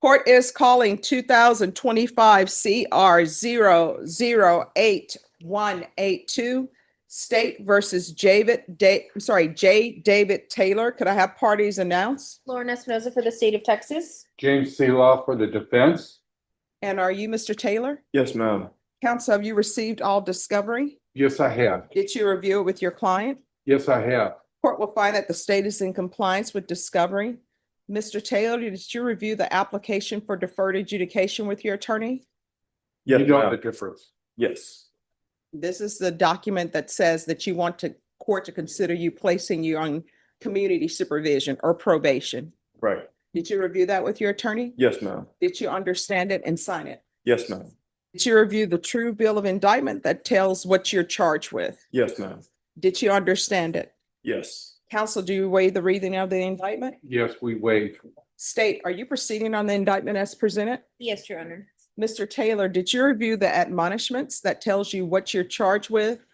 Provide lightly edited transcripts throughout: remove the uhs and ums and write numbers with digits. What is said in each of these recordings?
Court is calling 2025 CR 008-182, State versus J. David Taylor. Could I have parties announced? Lauren Espinoza for the state of Texas. James Seeloff for the defense. And are you Mr. Taylor? Yes, ma'am. Counsel, have you received all discovery? Yes, I have. Did you review it with your client? Yes, I have. Court will find that the state is in compliance with discovery. Mr. Taylor, did you review the application for deferred adjudication with your attorney? You Yes, know ma'am. the difference. Yes. This is the document that says that you want court to consider you placing you on community supervision or probation. Right. Did you review that with your attorney? Yes, ma'am. Did you understand it and sign it? Yes, ma'am. Did you review the true bill of indictment that tells what you're charged with? Yes, ma'am. Did you understand it? Yes. Counsel, do you waive the reading of the indictment? Yes, we waive. State, are you proceeding on the indictment as presented? Yes, Your Honor. Mr. Taylor, did you review the admonishments that tells you what you're charged with,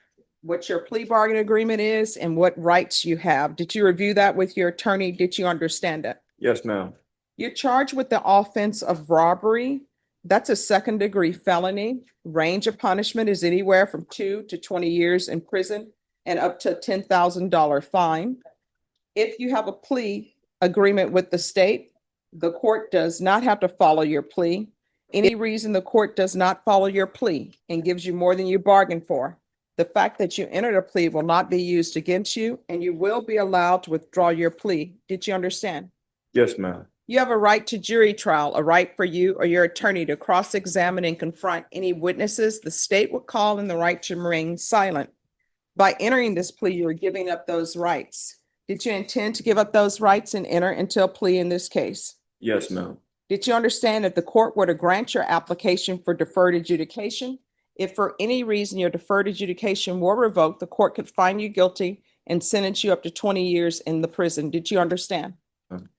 what your plea bargain agreement is, and what rights you have? Did you review that with your attorney? Did you understand it? Yes, ma'am. You're charged with the offense of robbery. That's a second-degree felony. Range of punishment is anywhere from 2 to 20 years in prison and up to a $10,000 fine. If you have a plea agreement with the state, the court does not have to follow your plea. Any reason the court does not follow your plea and gives you more than you bargained for, the fact that you entered a plea will not be used against you, and you will be allowed to withdraw your plea. Did you understand? Yes, ma'am. You have a right to jury trial, a right for you or your attorney to cross-examine and confront any witnesses the state would call, and the right to remain silent. By entering this plea, you're giving up those rights. Did you intend to give up those rights and enter into a plea in this case? Yes, ma'am. Did you understand if the court were to grant your application for deferred adjudication, if for any reason your deferred adjudication were revoked, the court could find you guilty and sentence you up to 20 years in the prison? Did you understand?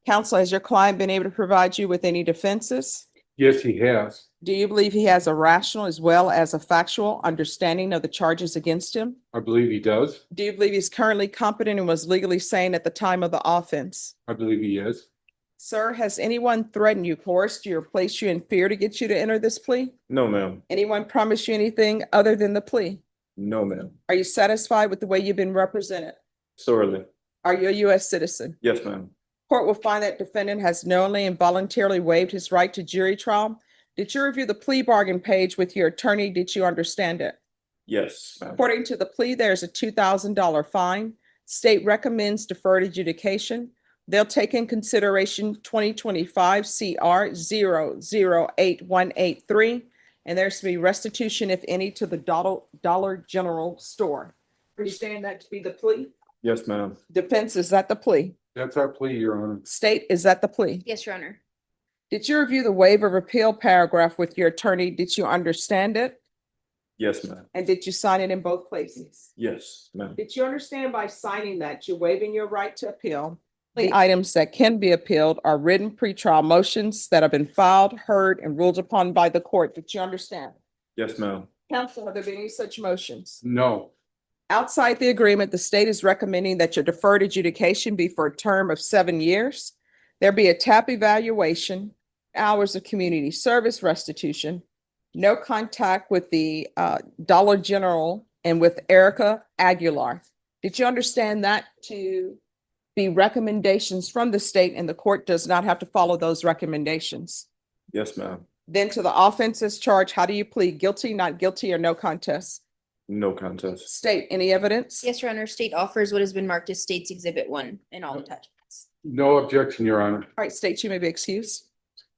Counsel, has your client been able to provide you with any defenses? Yes, he has. Do you believe he has a rational as well as a factual understanding of the charges against him? I believe he does. Do you believe he's currently competent and was legally sane at the time of the offense? I believe he is. Sir, has anyone threatened you, coerced you, or placed you in fear to get you to enter this plea? No, ma'am. Anyone promised you anything other than the plea? No, ma'am. Are you satisfied with the way you've been represented? Sorely. Are you a U.S. citizen? Yes, ma'am. Court will find that defendant has knowingly and voluntarily waived his right to jury trial. Did you review the plea bargain page with your attorney? Did you understand it? Yes, ma'am. According to the plea, there's a $2,000 fine. State recommends deferred adjudication. They'll take in consideration 2025 CR 008-183, and there's to be restitution, if any, to the Dollar General store. Understand that to be the plea? Yes, ma'am. Defense, is that the plea? That's our plea, Your Honor. State, is that the plea? Yes, Your Honor. Did you review the waiver of appeal paragraph with your attorney? Did you understand it? Yes, ma'am. And did you sign it in both places? Yes, ma'am. Did you understand by signing that you're waiving your right to appeal? The items that can be appealed are written pretrial motions that have been filed, heard, and ruled upon by the court. Did you understand? Yes, ma'am. Counsel, have there been any such motions? No. Outside the agreement, the state is recommending that your deferred adjudication be for a term of 7 years. There be a TAP evaluation, hours of community service restitution, no contact with the Dollar General and with Erica Aguilar. Did you understand that to be recommendations from the state, and the court does not have to follow those recommendations? Yes, ma'am. Then to the offenses charged, how do you plead? Guilty, not guilty, or no contest? No contest. State, any evidence? Yes, Your Honor. State offers what has been marked as State's Exhibit 1 in all attachments. No objection, Your Honor. All right, state, you may be excused.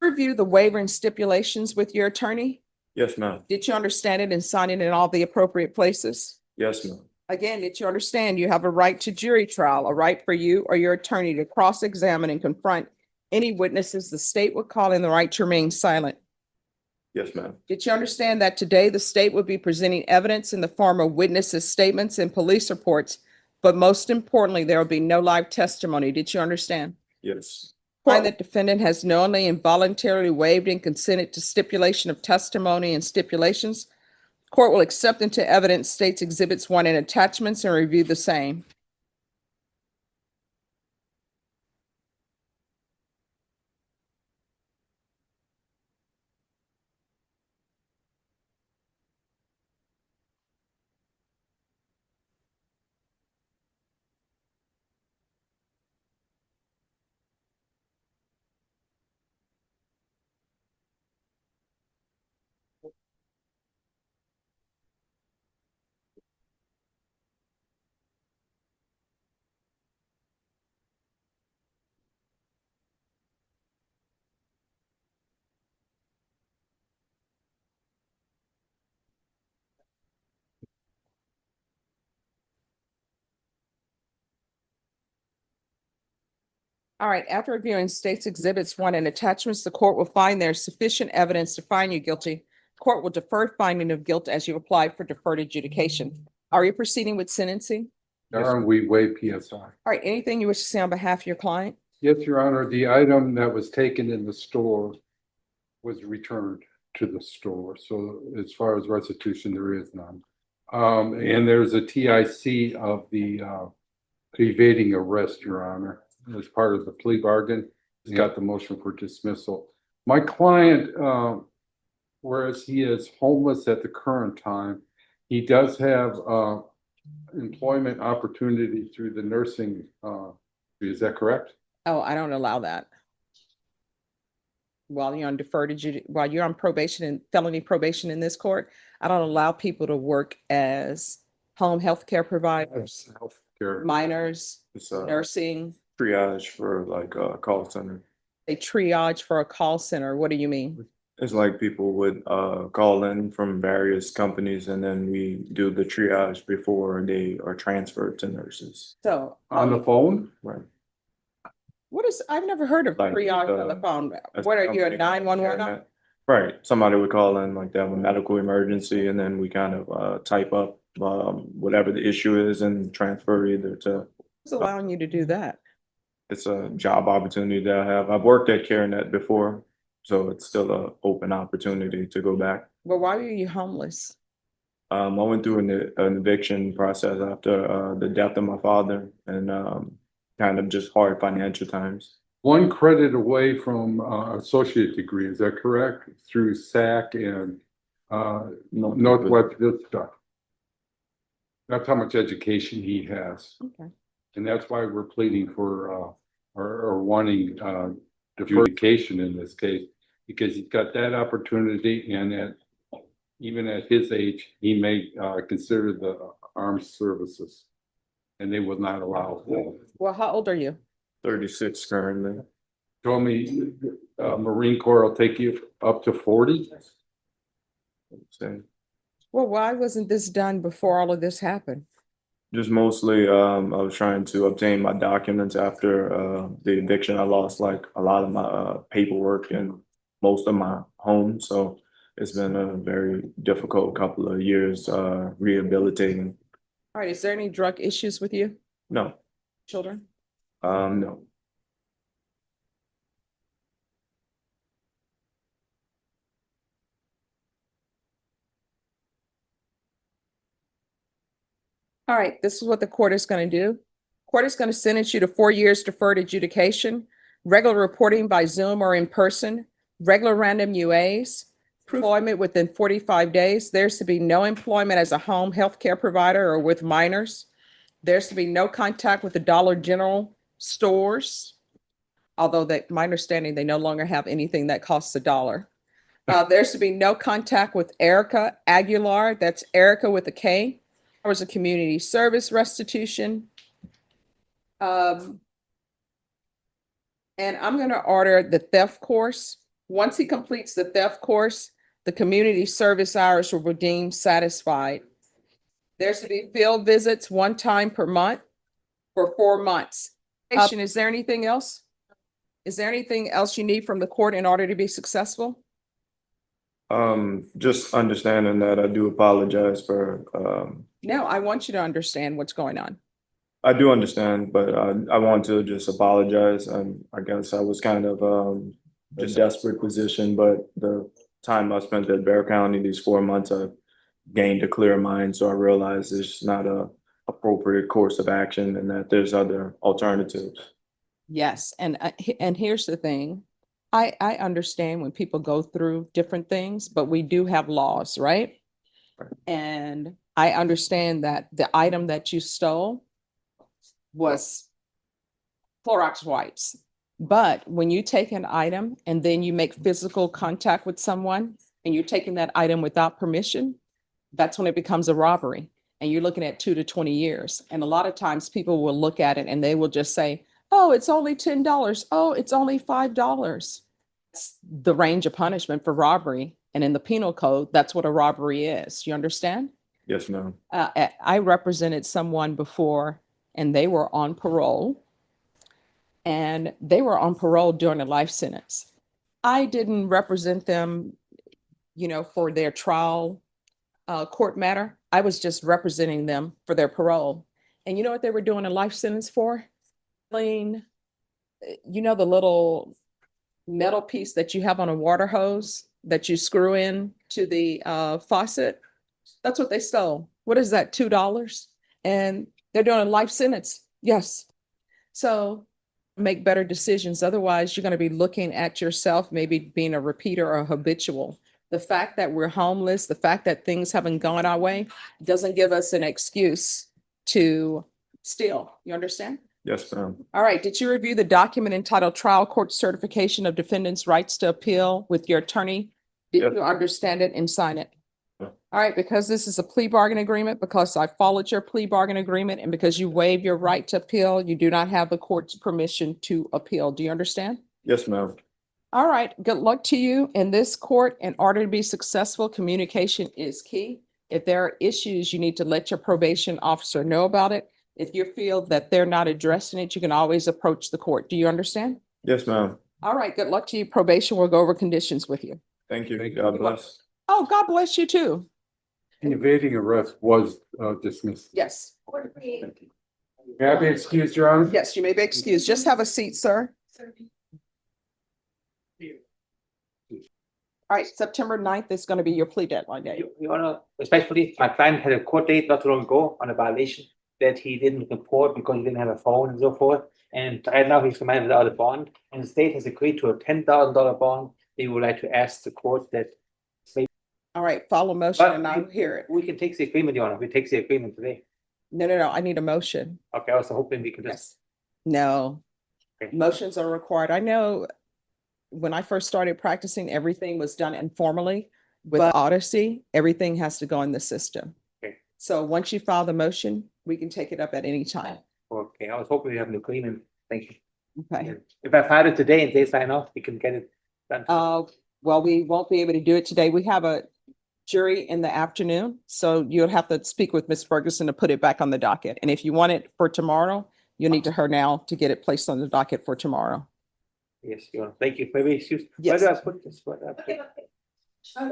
Review the waiver and stipulations with your attorney. Yes, ma'am. Did you understand it and sign it in all the appropriate places? Yes, ma'am. Again, did you understand you have a right to jury trial, a right for you or your attorney to cross-examine and confront any witnesses the state would call, in the right to remain silent? Yes, ma'am. Did you understand that today the state would be presenting evidence in the form of witnesses' statements and police reports, but most importantly, there will be no live testimony? Did you understand? Yes. Find that defendant has knowingly and voluntarily waived and consented to stipulation of testimony and stipulations. Court will accept into evidence State's Exhibits 1 and attachments and review the same. All right, after reviewing state's exhibits one and attachments, the court will find there is sufficient evidence to find you guilty. Court will defer finding of guilt as you apply for deferred adjudication. Are you proceeding with sentencing? Your Honor, we waive PSI. All right, anything you wish to say on behalf of your client? Yes, Your Honor, the item that was taken in the store was returned to the store. So as far as restitution, there is none. And there's a TIC of the evading arrest, Your Honor, as part of the plea bargain. He's got the motion for dismissal. My client, whereas he is homeless at the current time, he does have employment opportunity through the nursing. Is that correct? Oh, I don't allow that. While you're on while you're on probation and felony probation in this court, I don't allow people to work as home health care providers, Healthcare. minors, It's a nursing. triage for like a call center. They triage for a call center. What do you mean? It's like people would call in from various companies and then we do the triage before they are transferred to nurses. So, On the phone? Right. what is, I've never heard of Like, triage on the phone. What are you, a 911? Right, somebody would call in like they have a medical emergency and then we kind of type up whatever the issue is and transfer either to, Who's allowing you to do that? it's a job opportunity that I have. I've worked at CareNet before, so it's still an open opportunity to go back. Well, why are you homeless? I went through an eviction process after the death of my father and kind of just hard financial times. One credit away from associate degree, is that correct? Through SAC and Northwest Vista. That's how much education he has. Okay. And that's why we're pleading for or wanting deferred education in this case, because he's got that opportunity and even at his age, he may consider the armed services. And they would not allow it. Well, how old are you? 36 currently. Told me Marine Corps will take you up to 40. So Well, why wasn't this done before all of this happened? just mostly, I was trying to obtain my documents after the eviction. I lost like a lot of my paperwork and most of my home. So it's been a very difficult couple of years rehabilitating. All right, is there any drug issues with you, No, children? no. All right, this is what the court is going to do. Court is going to sentence you to 4 years deferred adjudication, regular reporting by Zoom or in person, regular random UAs, employment within 45 days. There's to be no employment as a home health care provider or with minors. There's to be no contact with the Dollar General stores, although that my understanding, they no longer have anything that costs $1. There's to be no contact with Erica Aguilar. That's Erica with a K. Hours of community service restitution. And I'm going to order the theft course. Once he completes the theft course, the community service hours will be deemed satisfied. There's to be field visits 1 time per month for 4 months. Is there anything else? Is there anything else you need from the court in order to be successful? Just understanding that I do apologize for No, I want you to understand what's going on. I do understand, but I want to just apologize. I guess I was kind of just desperate position, but the time I spent at Bear County, these 4 months, I've gained a clear mind. So I realized it's not a appropriate course of action and that there's other alternatives. Yes, and here's the thing. I understand when people go through different things, but we do have laws, right? Right. And I understand that the item that you stole was Clorox wipes. But when you take an item and then you make physical contact with someone and you're taking that item without permission, that's when it becomes a robbery. And you're looking at 2 to 20 years. And a lot of times people will look at it and they will just say, oh, it's only $10. Oh, it's only $5. It's the range of punishment for robbery. And in the penal code, that's what a robbery is. You understand? Yes, ma'am. I represented someone before and they were on parole. and they were on parole during a life sentence. I didn't represent them, for their trial court matter. I was just representing them for their parole. And you know what they were doing a life sentence for? Clean, the little metal piece that you have on a water hose that you screw in to the faucet? That's what they stole. What is that, $2? And they're doing a life sentence. Yes. So make better decisions. Otherwise, you're going to be looking at yourself, maybe being a repeater or habitual. The fact that we're homeless, the fact that things haven't gone our way doesn't give us an excuse to steal. You understand? Yes, ma'am. All right. Did you review the document entitled Trial Court Certification of Defendant's Rights to Appeal with your attorney? Did Yes. you understand it and sign it? Yeah. All right. Because this is a plea bargain agreement, because I followed your plea bargain agreement, and because you waive your right to appeal, you do not have the court's permission to appeal. Do you understand? Yes, ma'am. All right. Good luck to you in this court. In order to be successful, communication is key. If there are issues, you need to let your probation officer know about it. If you feel that they're not addressing it, you can always approach the court. Do you understand? Yes, ma'am. All right. Good luck to you. Probation will go over conditions with you. Thank you. Thank you. God bless. Oh, God bless you too. The evading arrest was dismissed. Yes. May I be excused, Your Honor? Yes, you may be excused. Just have a seat, sir. All right. September 9th is going to be your plea deadline day. Your Honor, respectfully, my client had a court date not too long ago on a violation that he didn't report because he didn't have a phone and so forth. And right now he's remanded without a bond, and the state has agreed to a $10,000 bond. They would like to ask the court that All right. Follow motion But and I'll hear it. we can take the agreement, Your Honor. We take the agreement today. No. I need a motion. Okay, I was hoping we could just. Yes. No. Okay. Motions are required. I know when I first started practicing, everything was done informally. With Odyssey, everything has to go in the system. Okay. So once you file the motion, we can take it up at any time. Okay, I was hoping we have an agreement. Thank you. Okay. If I filed it today and they sign off, we can get it done. Well, we won't be able to do it today. We have a jury in the afternoon, so you'll have to speak with Ms. Ferguson to put it back on the docket. And if you want it for tomorrow, you'll need to her now to get it placed on the docket for tomorrow. Yes, Your Honor. Thank you. Maybe excuse. Yes. Where do I put this? Where do I put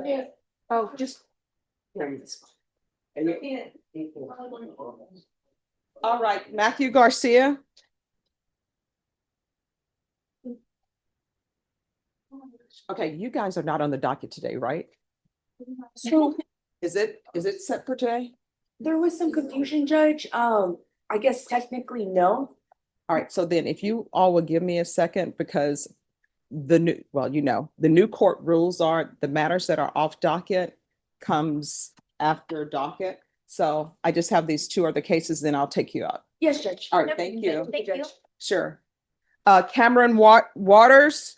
it? Oh, just. All right, Matthew Garcia. Okay, you guys are not on the docket today, right? So Is it set for today? there was some confusion, Judge. I guess technically no. All right, so then if you all will give me a second, because the new court rules are the matters that are off docket comes after docket. So I just have these two other cases, then I'll take you up. Yes, Judge. All right, thank you. Thank you. Sure. Cameron Waters.